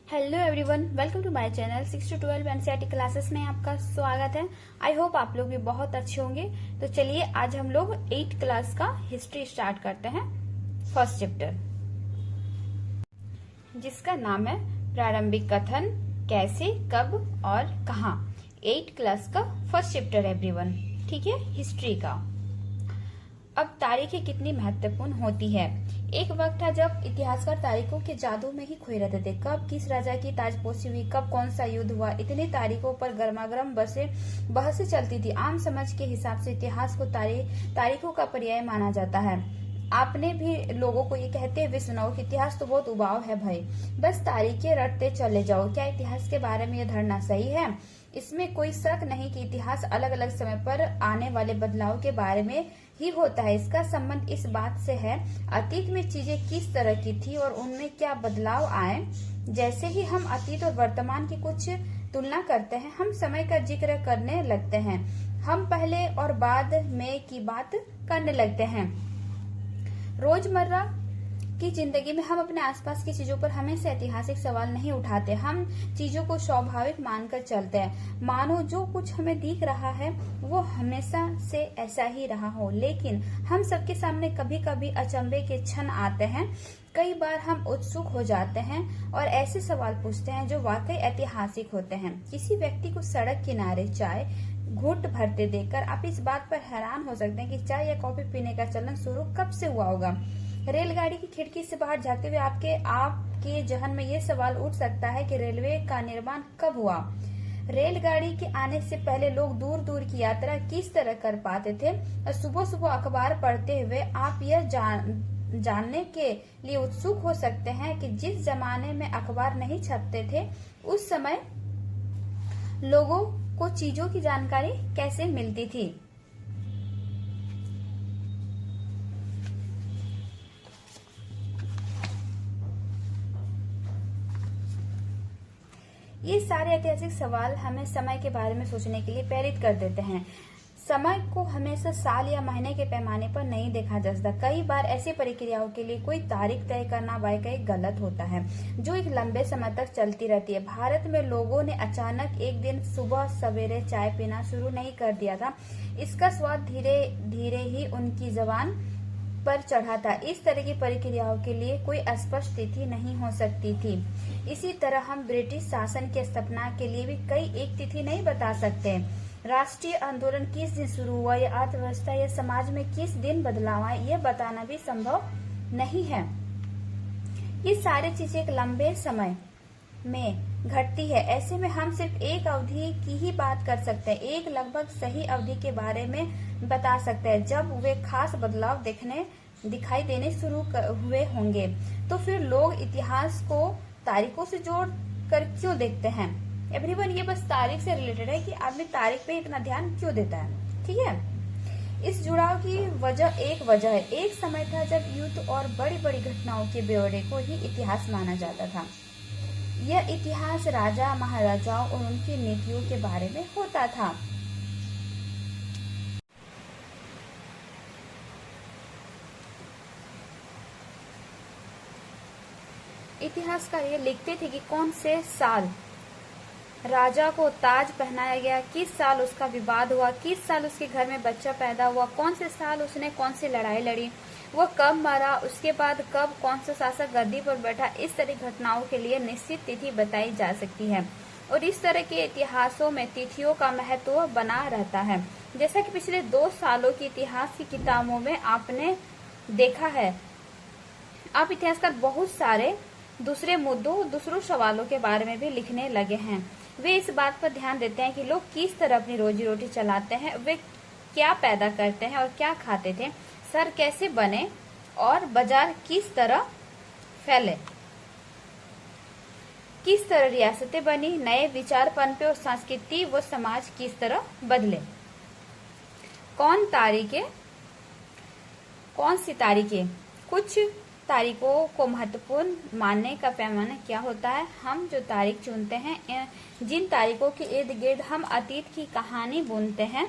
Hello everyone, welcome to my channel 6 to 12 NCERT classes में आपका स्वागत है। आई होप आप लोग भी बहुत अच्छे होंगे। तो चलिए आज हम लोग 8th क्लास का हिस्ट्री स्टार्ट करते हैं। फर्स्ट चैप्टर जिसका नाम है प्रारंभिक कथन, कैसे, कब और कहाँ। 8th क्लास का फर्स्ट चैप्टर एवरीवन, ठीक है, हिस्ट्री का। अब तारीखें कितनी महत्वपूर्ण होती है। एक वक्त था जब इतिहासकार तारीखों के जादू में ही खोए रहते थे। कब किस राजा की ताजपोशी हुई, कब कौन सा युद्ध हुआ, इतनी तारीखों पर गर्मागर्म बहसें चलती थी। आम समझ के हिसाब से इतिहास को तारीखों का पर्याय माना जाता है। आपने भी लोगों को ये कहते हुए सुना हो कि इतिहास तो बहुत उबाऊ है भाई, बस तारीखें रटते चले जाओ। क्या इतिहास के बारे में यह धारणा सही है? इसमें कोई शक नहीं कि इतिहास अलग अलग समय पर आने वाले बदलाव के बारे में ही होता है। इसका संबंध इस बात से है अतीत में चीजें किस तरह की थी और उनमें क्या बदलाव आए। जैसे ही हम अतीत और वर्तमान की कुछ तुलना करते हैं, हम समय का जिक्र करने लगते हैं, हम पहले और बाद में की बात करने लगते हैं। रोजमर्रा की जिंदगी में हम अपने आसपास की चीजों पर हमेशा ऐतिहासिक सवाल नहीं उठाते। हम चीजों को स्वाभाविक मानकर चलते हैं, मानो जो कुछ हमें दिख रहा है वो हमेशा से ऐसा ही रहा हो। लेकिन हम सबके सामने कभी कभी अचंभे के क्षण आते हैं। कई बार हम उत्सुक हो जाते हैं और ऐसे सवाल पूछते हैं जो वाकई ऐतिहासिक होते हैं। किसी व्यक्ति को सड़क किनारे चाय घूंट भरते देखकर आप इस बात पर हैरान हो सकते हैं कि चाय या कॉफी पीने का चलन शुरू कब से हुआ होगा। रेलगाड़ी की खिड़की से बाहर झांकते हुए आपके जहन में ये सवाल उठ सकता है कि रेलवे का निर्माण कब हुआ। रेलगाड़ी के आने से पहले लोग दूर दूर की यात्रा किस तरह कर पाते थे। और सुबह सुबह अखबार पढ़ते हुए आप यह जानने के लिए उत्सुक हो सकते हैं कि जिस जमाने में अखबार नहीं छपते थे, उस समय लोगों को चीजों की जानकारी कैसे मिलती थी। ये सारे ऐतिहासिक सवाल हमें समय के बारे में सोचने के लिए प्रेरित कर देते हैं। समय को हमेशा साल या महीने के पैमाने पर नहीं देखा जा सकता। कई बार ऐसी प्रक्रियाओं के लिए कोई तारीख तय करना वाकई गलत होता है, जो एक लंबे समय तक चलती रहती है। भारत में लोगों ने अचानक एक दिन सुबह सवेरे चाय पीना शुरू नहीं कर दिया था। इसका स्वाद धीरे धीरे ही उनकी जबान पर चढ़ा था। इस तरह की प्रक्रियाओं के लिए कोई स्पष्ट तिथि नहीं हो सकती थी। इसी तरह हम ब्रिटिश शासन के स्थापना के लिए भी एक तिथि नहीं बता सकते। राष्ट्रीय आंदोलन किस दिन शुरू हुआ या अर्थव्यवस्था या समाज में किस दिन बदलाव आए, यह बताना भी संभव नहीं है। ये सारी चीजें एक लंबे समय में घटती है। ऐसे में हम सिर्फ एक अवधि की ही बात कर सकते हैं, एक लगभग सही अवधि के बारे में बता सकते हैं जब वे खास बदलाव दिखाई देने शुरू हुए होंगे। तो फिर लोग इतिहास को तारीखों से जोड़ कर क्यों देखते हैं। एवरीवन, ये बस तारीख से रिलेटेड है कि आदमी तारीख पे इतना ध्यान क्यों देता है, ठीक है। इस जुड़ाव की एक वजह है। एक समय था जब युद्ध और बड़ी बड़ी घटनाओं के ब्यौरे को ही इतिहास माना जाता था। यह इतिहास राजा महाराजाओं और उनकी नीतियों के बारे में होता था। इतिहासकार ये लिखते थे कि कौन से साल राजा को ताज पहनाया गया, किस साल उसका विवाद हुआ, किस साल उसके घर में बच्चा पैदा हुआ, कौन से साल उसने कौन सी लड़ाई लड़ी, वह कब मरा, उसके बाद कब कौन सा शासक गद्दी पर बैठा। इस तरह घटनाओं के लिए निश्चित तिथि बताई जा सकती है और इस तरह के इतिहासों में तिथियों का महत्व बना रहता है। जैसा कि पिछले 2 सालों की इतिहास की किताबों में आपने देखा है, अब इतिहासकार बहुत सारे दूसरे मुद्दों, दूसरों सवालों के बारे में भी लिखने लगे हैं। वे इस बात पर ध्यान देते हैं कि लोग किस तरह अपनी रोजी रोटी चलाते हैं, वे क्या पैदा करते हैं और क्या खाते थे, शहर कैसे बने और बाजार किस तरह फैले, किस तरह रियासतें बनी, नए विचार पनपे और संस्कृति व समाज किस तरह बदले। कौन सी तारीखें, कुछ तारीखों को महत्वपूर्ण मानने का पैमाना क्या होता है। हम जो तारीख चुनते हैं, जिन तारीखों के इर्द गिर्द हम अतीत की कहानी बुनते हैं,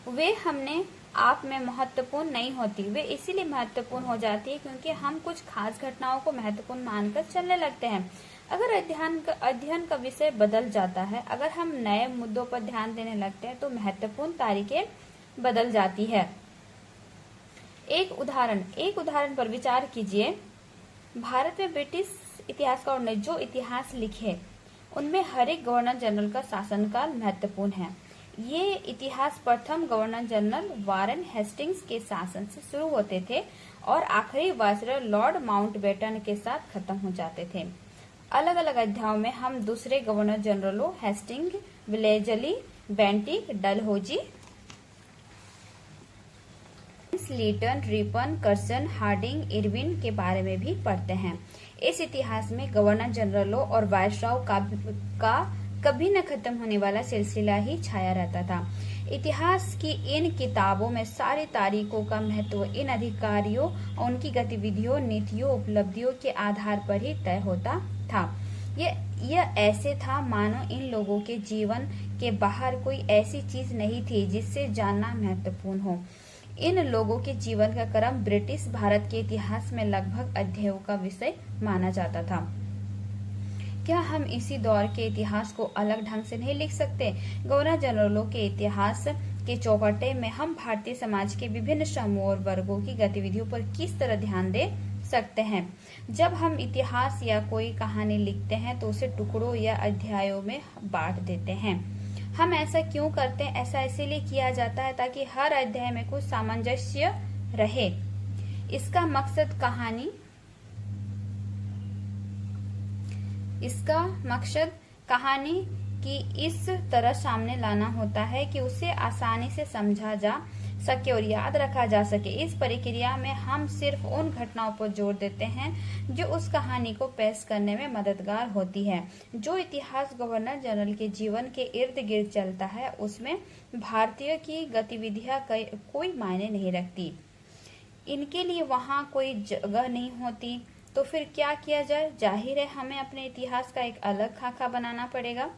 वे हमने आप में महत्वपूर्ण नहीं होती, वे इसीलिए महत्वपूर्ण हो जाती है क्योंकि हम कुछ खास घटनाओं को महत्वपूर्ण मानकर चलने लगते हैं। अगर अध्ययन का विषय बदल जाता है, अगर हम नए मुद्दों पर ध्यान देने लगते हैं तो महत्वपूर्ण तारीखें बदल जाती है। एक उदाहरण पर विचार कीजिए। भारत में ब्रिटिश इतिहासकारों ने जो इतिहास लिखे उनमें हर एक गवर्नर जनरल का शासनकाल महत्वपूर्ण है। ये इतिहास प्रथम गवर्नर जनरल वारेन हेस्टिंग्स के शासन से शुरू होते थे और आखिरी वायसरॉय लॉर्ड माउंटबेटन के साथ खत्म हो जाते थे। अलग अलग अध्यायों में हम दूसरे गवर्नर जनरलों Hasting, Wellesley, Bentinck, Dalhousie, Lytton, Ripon, Curzon, Hardinge, Irwin के बारे में भी पढ़ते हैं। इस इतिहास में गवर्नर जनरलों और वायसरॉय का कभी न खत्म होने वाला सिलसिला ही छाया रहता था। इतिहास की इन किताबों में सारी तारीखों का महत्व इन अधिकारियों और उनकी गतिविधियों, नीतियों, उपलब्धियों के आधार पर ही तय होता था। यह ऐसे था मानो इन लोगों के जीवन के बाहर कोई ऐसी चीज नहीं थी जिससे जानना महत्वपूर्ण हो। इन लोगों के जीवन का क्रम ब्रिटिश भारत के इतिहास में लगभग अध्यायों का विषय माना जाता था। क्या हम इसी दौर के इतिहास को अलग ढंग से नहीं लिख सकते? गवर्नर जनरलों के इतिहास के चौपटे में हम भारतीय समाज के विभिन्न समूह और वर्गों की गतिविधियों पर किस तरह ध्यान दे सकते हैं? जब हम इतिहास या कोई कहानी लिखते हैं तो उसे टुकड़ों या अध्यायों में बांट देते हैं। हम ऐसा क्यों करते हैं? ऐसा इसीलिए किया जाता है ताकि हर अध्याय में कुछ सामंजस्य रहे। इसका मकसद कहानी की इस तरह सामने लाना होता है कि उसे आसानी से समझा जा सके और याद रखा जा सके। इस प्रक्रिया में हम सिर्फ उन घटनाओं पर जोर देते हैं जो उस कहानी को पेश करने में मददगार होती है। जो इतिहास गवर्नर जनरल के जीवन के इर्द गिर्द चलता है उसमें भारतीय की गतिविधियां कोई मायने नहीं रखती, इनके लिए वहां कोई जगह नहीं होती। तो फिर क्या किया जाए? जाहिर है हमें अपने इतिहास का एक अलग खाका बनाना पड़ेगा।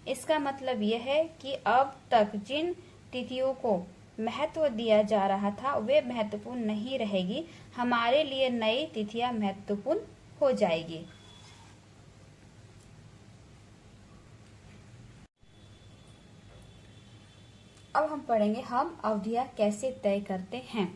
इसका मतलब यह है कि अब तक जिन तिथियों को महत्व दिया जा रहा था वे महत्वपूर्ण नहीं रहेगी, हमारे लिए नई तिथियां महत्वपूर्ण हो जाएगी। अब हम पढ़ेंगे हम अवधियां कैसे तय करते हैं।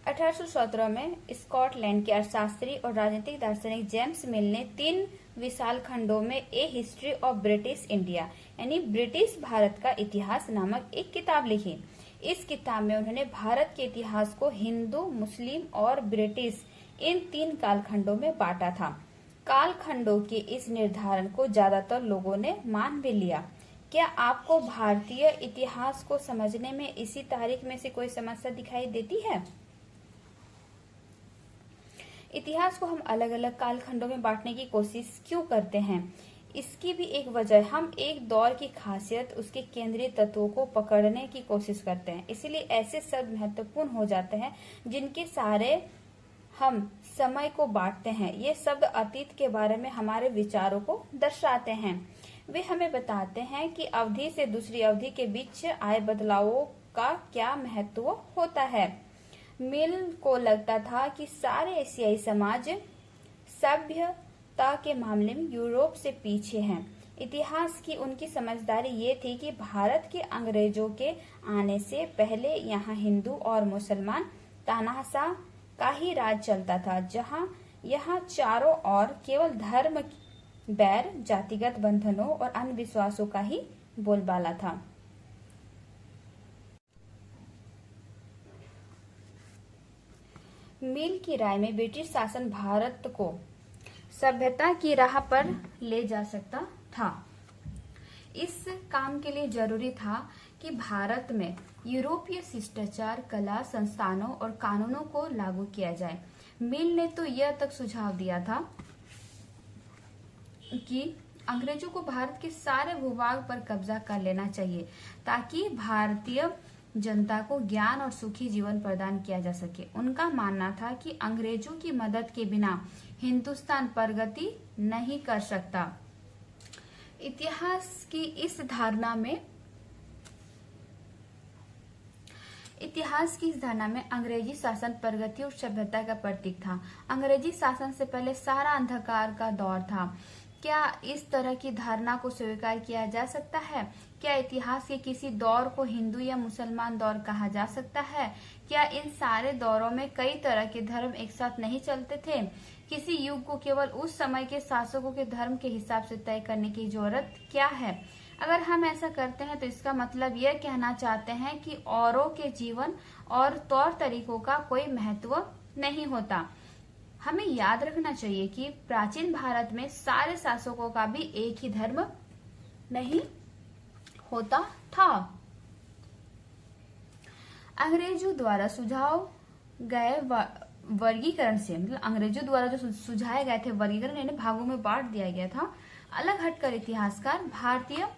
1817 में स्कॉटलैंड के अर्थशास्त्री और राजनीतिक दार्शनिक जेम्स मिल ने 3 विशाल खंडों में ए हिस्ट्री ऑफ ब्रिटिश इंडिया यानी ब्रिटिश भारत का इतिहास नामक एक किताब लिखी। इस किताब में उन्होंने भारत के इतिहास को हिंदू, मुस्लिम और ब्रिटिश इन 3 कालखंडों में बांटा था। कालखंडों के इस निर्धारण को ज्यादातर लोगों ने मान भी लिया। क्या आपको भारतीय इतिहास को समझने में इसी तारीख में से कोई समस्या दिखाई देती है? इतिहास को हम अलग अलग कालखंडों में बांटने की कोशिश क्यों करते हैं? इसकी भी एक वजह, हम एक दौर की खासियत, उसके केंद्रीय तत्वों को पकड़ने की कोशिश करते हैं। इसीलिए ऐसे शब्द महत्वपूर्ण हो जाते हैं जिनके सारे हम समय को बांटते हैं। ये शब्द अतीत के बारे में हमारे विचारों को दर्शाते हैं। वे हमें बताते हैं कि अवधि से दूसरी अवधि के बीच आए बदलावों का क्या महत्व होता है। मिल को लगता था कि सारे एशियाई समाज सभ्यता के मामले में यूरोप से पीछे हैं। इतिहास की उनकी समझदारी ये थी कि भारत के अंग्रेजों के आने से पहले यहाँ हिंदू और मुसलमान तानाशाह का ही राज चलता था, जहाँ यहाँ चारों ओर केवल धर्म, बैर, जातिगत बंधनों और अंधविश्वासों का ही बोलबाला था। मिल की राय में ब्रिटिश शासन भारत को सभ्यता की राह पर ले जा सकता था। इस काम के लिए जरूरी था कि भारत में यूरोपीय शिष्टाचार, कला, संस्थानों और कानूनों को लागू किया जाए। मिल ने तो यह तक सुझाव दिया था कि अंग्रेजों को भारत के सारे भूभाग पर कब्जा कर लेना चाहिए ताकि भारतीय जनता को ज्ञान और सुखी जीवन प्रदान किया जा सके। उनका मानना था कि अंग्रेजों की मदद के बिना हिंदुस्तान प्रगति नहीं कर सकता। इतिहास की इस धारणा में अंग्रेजी शासन प्रगति और सभ्यता का प्रतीक था। अंग्रेजी शासन से पहले सारा अंधकार का दौर था। क्या इस तरह की धारणा को स्वीकार किया जा सकता है? क्या इतिहास के किसी दौर को हिंदू या मुसलमान दौर कहा जा सकता है? क्या इन सारे दौरों में कई तरह के धर्म एक साथ नहीं चलते थे? किसी युग को केवल उस समय के शासकों के धर्म के हिसाब से तय करने की जरूरत क्या है? अगर हम ऐसा करते हैं तो इसका मतलब यह कहना चाहते हैं कि औरों के जीवन और तौर तरीकों का कोई महत्व नहीं होता। हमें याद रखना चाहिए कि प्राचीन भारत में सारे शासकों का भी एक ही धर्म नहीं होता था। अंग्रेजों द्वारा सुझाव गए वर्गीकरण से, मतलब अंग्रेजों द्वारा जो सुझाए गए थे वर्गीकरण, यानी भागों में बांट दिया गया था, अलग हटकर इतिहासकार भारतीय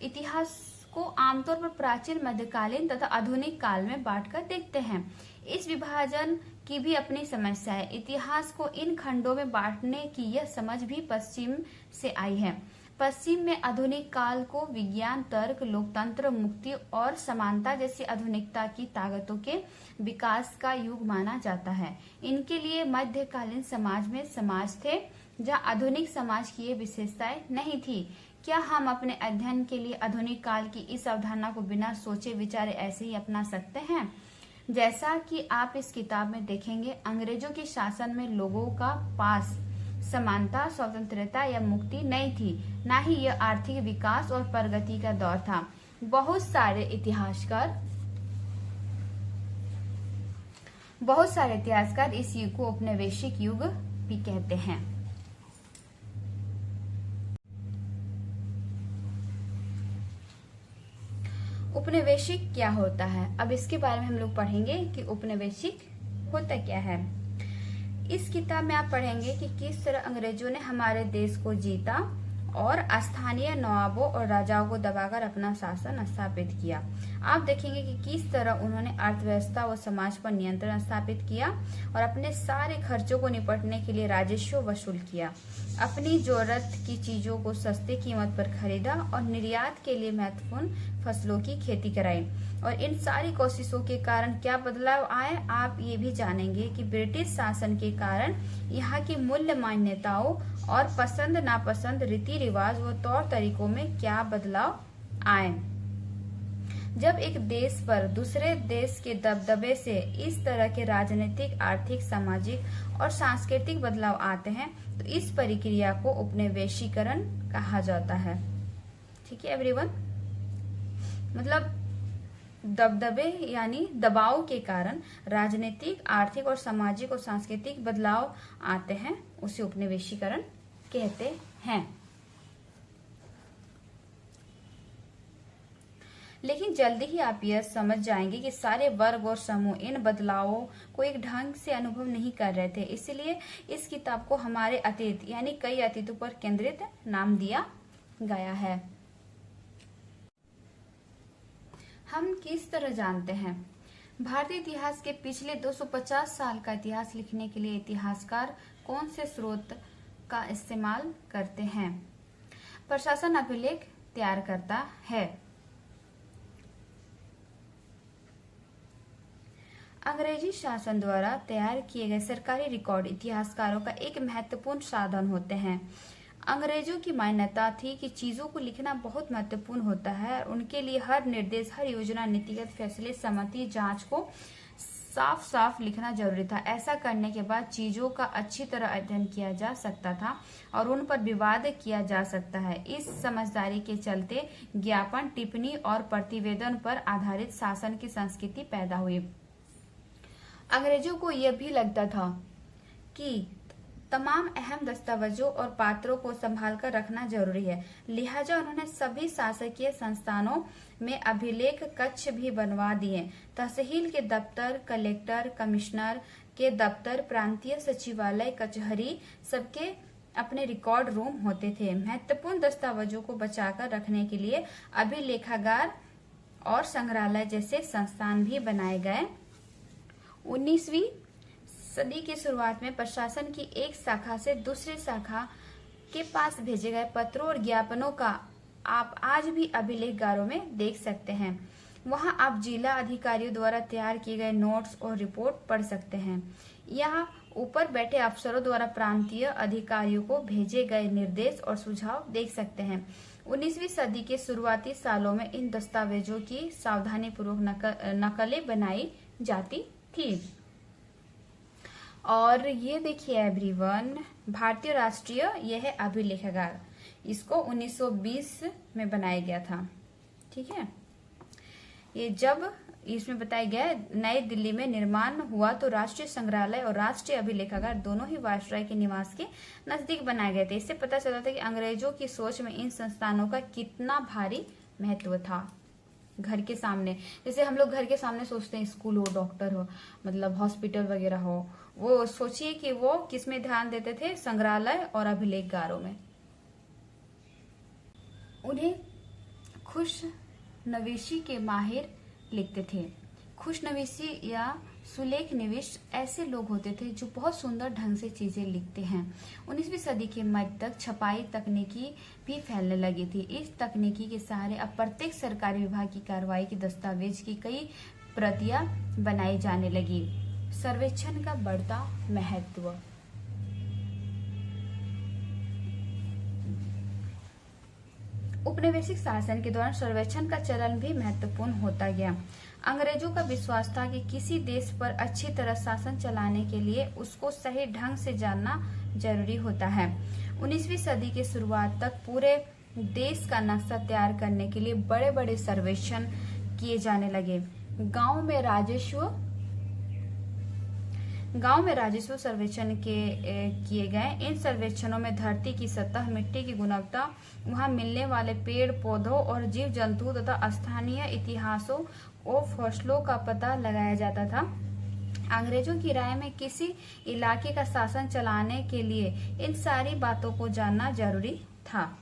इतिहास को आमतौर पर प्राचीन, मध्यकालीन तथा आधुनिक काल में बांटकर देखते हैं। इस विभाजन की भी अपनी समस्या है। इतिहास को इन खंडों में बांटने की यह समझ भी पश्चिम से आई है। पश्चिम में आधुनिक काल को विज्ञान, तर्क, लोकतंत्र, मुक्ति और समानता जैसी आधुनिकता की ताकतों के विकास का युग माना जाता है। इनके लिए मध्यकालीन समाज में समाज थे जहाँ आधुनिक समाज की ये विशेषताएं नहीं थी। क्या हम अपने अध्ययन के लिए आधुनिक काल की इस अवधारणा को बिना सोचे विचारे ऐसे ही अपना सकते हैं? जैसा कि आप इस किताब में देखेंगे, अंग्रेजों के शासन में लोगों का पास समानता, स्वतंत्रता या मुक्ति नहीं थी, न ही यह आर्थिक विकास और प्रगति का दौर था। बहुत सारे इतिहासकार इस युग को औपनिवेशिक युग भी कहते हैं। औपनिवेशिक क्या होता है? अब इसके बारे में हम लोग पढ़ेंगे कि औपनिवेशिक होता क्या है। इस किताब में आप पढ़ेंगे कि किस तरह अंग्रेजों ने हमारे देश को जीता और स्थानीय नवाबों और राजाओं को दबाकर अपना शासन स्थापित किया। आप देखेंगे कि किस तरह उन्होंने अर्थव्यवस्था व समाज पर नियंत्रण स्थापित किया और अपने सारे खर्चों को निपटने के लिए राजस्व वसूल किया। अपनी जरूरत की चीजों को सस्ती कीमत पर खरीदा और निर्यात के लिए महत्वपूर्ण फसलों की खेती कराई। और इन सारी कोशिशों के कारण क्या बदलाव आए, आप ये भी जानेंगे कि ब्रिटिश शासन के कारण यहाँ की मूल्य मान्यताओं और पसंद नापसंद, रीति रिवाज व तौर तरीकों में क्या बदलाव आए। जब एक देश पर दूसरे देश के दबदबे से इस तरह के राजनीतिक, आर्थिक, सामाजिक और सांस्कृतिक बदलाव आते हैं तो इस प्रक्रिया को उपनिवेशीकरण कहा जाता है। ठीक है एवरीवन, मतलब दबदबे यानी दबाव के कारण राजनीतिक, आर्थिक और सामाजिक और सांस्कृतिक बदलाव आते हैं, उसे उपनिवेशीकरण कहते हैं। लेकिन जल्दी ही आप यह समझ जाएंगे कि सारे वर्ग और समूह इन बदलावों को एक ढंग से अनुभव नहीं कर रहे थे। इसलिए इस किताब को हमारे अतीत यानी कई अतीतों पर केंद्रित नाम दिया गया है। हम किस तरह जानते हैं? भारतीय इतिहास के पिछले 250 साल का इतिहास लिखने के लिए इतिहासकार कौन से स्रोत का इस्तेमाल करते हैं? प्रशासन अभिलेख तैयार करता है। अंग्रेजी शासन द्वारा तैयार किए गए सरकारी रिकॉर्ड इतिहासकारों का एक महत्वपूर्ण साधन होते हैं। अंग्रेजों की मान्यता थी कि चीजों को लिखना बहुत महत्वपूर्ण होता है और उनके लिए हर निर्देश, हर योजना, नीतिगत फैसले, सहमति, जांच को साफ साफ लिखना जरूरी था। ऐसा करने के बाद चीजों का अच्छी तरह अध्ययन किया जा सकता था और उन पर विवाद किया जा सकता है। इस समझदारी के चलते ज्ञापन, टिप्पणी और प्रतिवेदन पर आधारित शासन की संस्कृति पैदा हुई। अंग्रेजों को यह भी लगता था कि तमाम अहम दस्तावेजों और पात्रों को संभाल कर रखना जरूरी है। लिहाजा उन्होंने सभी शासकीय संस्थानों में अभिलेख कक्ष भी बनवा दिए। तहसील के दफ्तर, कलेक्टर, कमिश्नर के दफ्तर, प्रांतीय सचिवालय, कचहरी, सबके अपने रिकॉर्ड रूम होते थे। महत्वपूर्ण दस्तावेजों को बचाकर रखने के लिए अभिलेखागार और संग्रहालय जैसे संस्थान भी बनाए गए। 19वीं सदी की शुरुआत में प्रशासन की एक शाखा से दूसरी शाखा के पास भेजे गए पत्रों और ज्ञापनों का आप आज भी अभिलेखगारों में देख सकते हैं। वहां आप जिला अधिकारियों द्वारा तैयार किए गए नोट्स और रिपोर्ट पढ़ सकते हैं। यहाँ ऊपर बैठे अफसरों द्वारा प्रांतीय अधिकारियों को भेजे गए निर्देश और सुझाव देख सकते हैं। 19वीं सदी के शुरुआती सालों में इन दस्तावेजों की सावधानी पूर्वक नकलें बनाई जाती थी। और ये देखिए एवरीवन, भारतीय राष्ट्रीय यह है अभिलेखागार, इसको 1920 में बनाया गया था। ठीक है, ये जब इसमें बताया गया है नई दिल्ली में निर्माण हुआ तो राष्ट्रीय संग्रहालय और राष्ट्रीय अभिलेखागार दोनों ही वायसराय के निवास के नजदीक बनाए गए थे। इससे पता चलता था कि अंग्रेजों की सोच में इन संस्थानों का कितना भारी महत्व था। घर के सामने, जैसे हम लोग घर के सामने सोचते हैं स्कूल हो, डॉक्टर हो, मतलब हॉस्पिटल वगैरह हो, वो सोचिए कि वो किस में ध्यान देते थे, संग्रहालय और अभिलेखागारों में। उन्हें खुश नवीशी के माहिर लिखते थे। खुशनवीसी या सुलेख निविश ऐसे लोग होते थे जो बहुत सुंदर ढंग से चीजें लिखते हैं। 19वीं सदी के मध्य तक छपाई तकनीकी भी फैलने लगी थी। इस तकनीकी के सहारे अब प्रत्येक सरकारी विभाग की कार्रवाई की दस्तावेज की कई प्रतियां बनाई जाने लगी। सर्वेक्षण का बढ़ता महत्व। औपनिवेशिक शासन के दौरान सर्वेक्षण का चलन भी महत्वपूर्ण होता गया। अंग्रेजों का विश्वास था कि किसी देश पर अच्छी तरह शासन चलाने के लिए उसको सही ढंग से जानना जरूरी होता है। 19वीं सदी के शुरुआत तक पूरे देश का नक्शा तैयार करने के लिए बड़े बड़े सर्वेक्षण किए जाने लगे। गांव में राजस्व सर्वेक्षण किए गए। इन सर्वेक्षणों में धरती की सतह, मिट्टी की गुणवत्ता, वहां मिलने वाले पेड़ पौधों और जीव जंतु तथा स्थानीय इतिहासों और फसलों का पता लगाया जाता था। अंग्रेजों की राय में किसी इलाके का शासन चलाने के लिए इन सारी बातों को जानना जरूरी था।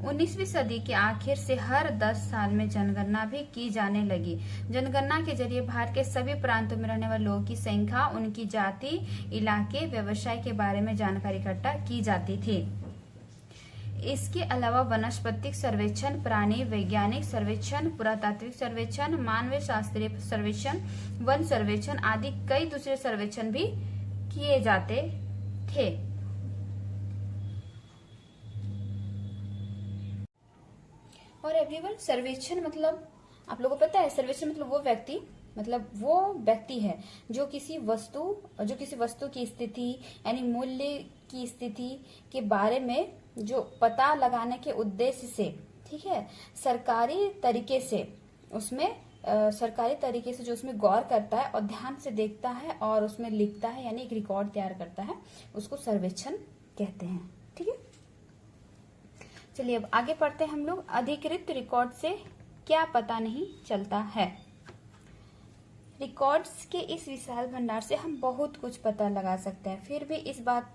19वीं सदी के आखिर से हर 10 साल में जनगणना भी की जाने लगी। जनगणना के जरिए भारत के सभी प्रांतों में रहने वाले लोगों की संख्या, उनकी जाति, इलाके, व्यवसाय के बारे में जानकारी इकट्ठा की जाती थी। इसके अलावा वनस्पतिक सर्वेक्षण, प्राणी वैज्ञानिक सर्वेक्षण, पुरातात्विक सर्वेक्षण, मानव शास्त्रीय सर्वेक्षण, वन सर्वेक्षण आदि कई दूसरे सर्वेक्षण भी किए जाते थे। और एवरीवन, सर्वेक्षण मतलब आप लोगों को पता है, सर्वेक्षण मतलब वो व्यक्ति है जो किसी वस्तु की स्थिति यानी मूल्य की स्थिति के बारे में जो पता लगाने के उद्देश्य से, ठीक है, सरकारी तरीके से जो उसमें गौर करता है और ध्यान से देखता है और उसमें लिखता है, यानी एक रिकॉर्ड तैयार करता है, उसको सर्वेक्षण कहते हैं। ठीक है, चलिए अब आगे पढ़ते हैं हम लोग। अधिकृत रिकॉर्ड से क्या पता नहीं चलता है। रिकॉर्ड्स के इस विशाल भंडार से हम बहुत कुछ पता लगा सकते हैं, फिर भी इस बात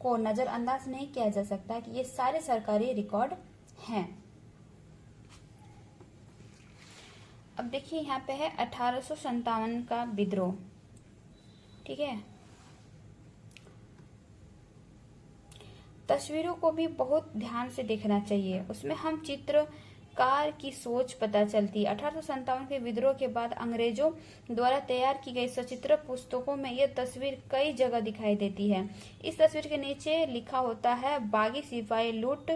को नजरअंदाज नहीं किया जा सकता कि ये सारे सरकारी रिकॉर्ड हैं। अब देखिए यहाँ पे है 1857 का विद्रोह। ठीक है, तस्वीरों को भी बहुत ध्यान से देखना चाहिए, उसमें हम चित्रकार की सोच पता चलती है। 1857 के विद्रोह के बाद अंग्रेजों द्वारा तैयार की गई सचित्र पुस्तकों में यह तस्वीर कई जगह दिखाई देती है। इस तस्वीर के नीचे लिखा होता है, बागी सिपाही लूट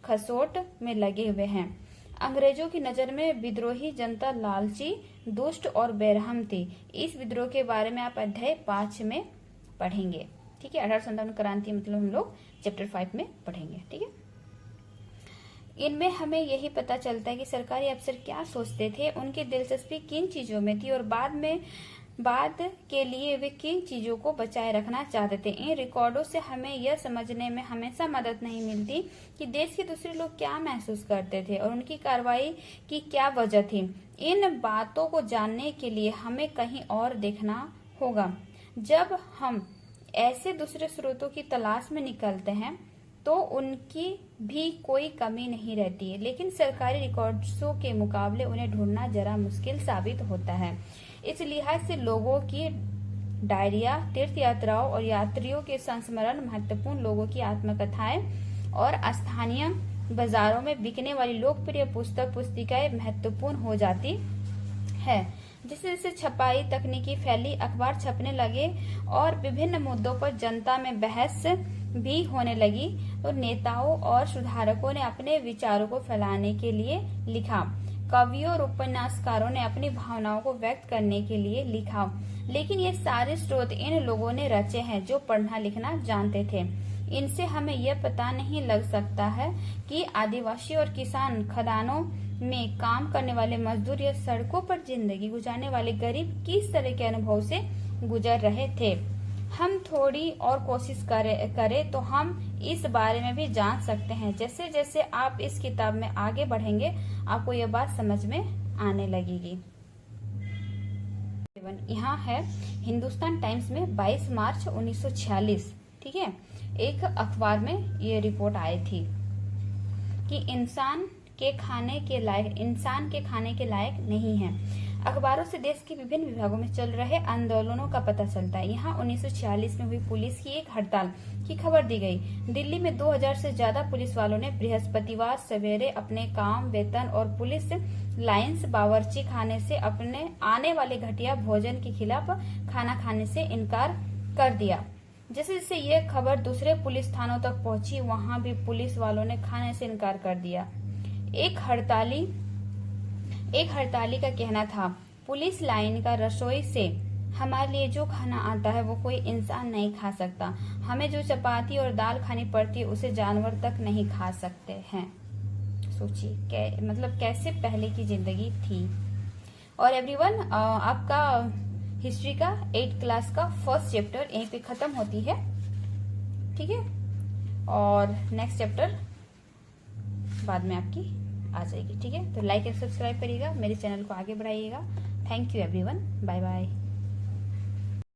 खसोट में लगे हुए हैं। अंग्रेजों की नजर में विद्रोही जनता लालची, दुष्ट और बेरहम थी। इस विद्रोह के बारे में आप अध्याय 5 में पढ़ेंगे। ठीक है, 1857 क्रांति मतलब हम लोग चैप्टर 5 में पढ़ेंगे। ठीक है, इनमें हमें यही पता चलता है कि सरकारी अफसर क्या सोचते थे, उनकी दिलचस्पी किन चीजों में थी और बाद के लिए वे किन चीजों को बचाए रखना चाहते थे। इन रिकॉर्डों से हमें यह समझने में हमेशा मदद नहीं मिलती कि देश के दूसरे लोग क्या महसूस करते थे और उनकी कार्रवाई की क्या वजह थी। इन बातों को जानने के लिए हमें कहीं और देखना होगा। जब हम ऐसे दूसरे स्रोतों की तलाश में निकलते हैं तो उनकी भी कोई कमी नहीं रहती है, लेकिन सरकारी रिकॉर्ड्सों के मुकाबले उन्हें ढूंढना जरा मुश्किल साबित होता है। इस लिहाज से लोगों की डायरिया, तीर्थ यात्राओं और यात्रियों के संस्मरण महत्वपूर्ण, लोगों की आत्मकथाएं और स्थानीय बाजारों में बिकने वाली लोकप्रिय पुस्तिकाएं महत्वपूर्ण हो जाती है। जैसे जैसे छपाई तकनीकी फैली, अखबार छपने लगे और विभिन्न मुद्दों पर जनता में बहस भी होने लगी, तो नेताओं और सुधारकों ने अपने विचारों को फैलाने के लिए लिखा। कवियों और उपन्यासकारों ने अपनी भावनाओं को व्यक्त करने के लिए लिखा। लेकिन ये सारे स्रोत इन लोगों ने रचे हैं जो पढ़ना लिखना जानते थे। इनसे हमें यह पता नहीं लग सकता है कि आदिवासी और किसान, खदानों में काम करने वाले मजदूर या सड़कों पर जिंदगी गुजारने वाले गरीब किस तरह के अनुभव से गुजर रहे थे। हम थोड़ी और कोशिश करें तो हम इस बारे में भी जान सकते हैं। जैसे जैसे आप इस किताब में आगे बढ़ेंगे, आपको यह बात समझ में आने लगेगी। यहाँ है हिंदुस्तान टाइम्स में 22 मार्च 1946, ठीक है, एक अखबार में ये रिपोर्ट आई थी कि इंसान के खाने के लायक नहीं है। अखबारों से देश के विभिन्न विभागों में चल रहे आंदोलनों का पता चलता है। यहाँ 1946 में हुई पुलिस की एक हड़ताल की खबर दी गई। दिल्ली में 2000 से ज्यादा पुलिस वालों ने बृहस्पतिवार सवेरे अपने काम, वेतन और पुलिस लाइन्स बावर्ची खाने से अपने आने वाले घटिया भोजन के खिलाफ खाना खाने से इनकार कर दिया। जैसे जैसे ये खबर दूसरे पुलिस थानों तक पहुंची, वहां भी पुलिस वालों ने खाने से इनकार कर दिया। एक हड़ताली का कहना था, पुलिस लाइन का रसोई से हमारे लिए जो खाना आता है वो कोई इंसान नहीं खा सकता। हमें जो चपाती और दाल खानी पड़ती है उसे जानवर तक नहीं खा सकते हैं। सोचिए मतलब कैसे पहले की जिंदगी थी। और एवरीवन, आपका हिस्ट्री का 8th क्लास का फर्स्ट चैप्टर यहीं पे खत्म होती है, ठीक है। और नेक्स्ट चैप्टर बाद में आपकी आ जाएगी, ठीक है। तो लाइक एंड सब्सक्राइब करिएगा, मेरे चैनल को आगे बढ़ाइएगा। Thank you everyone, bye bye.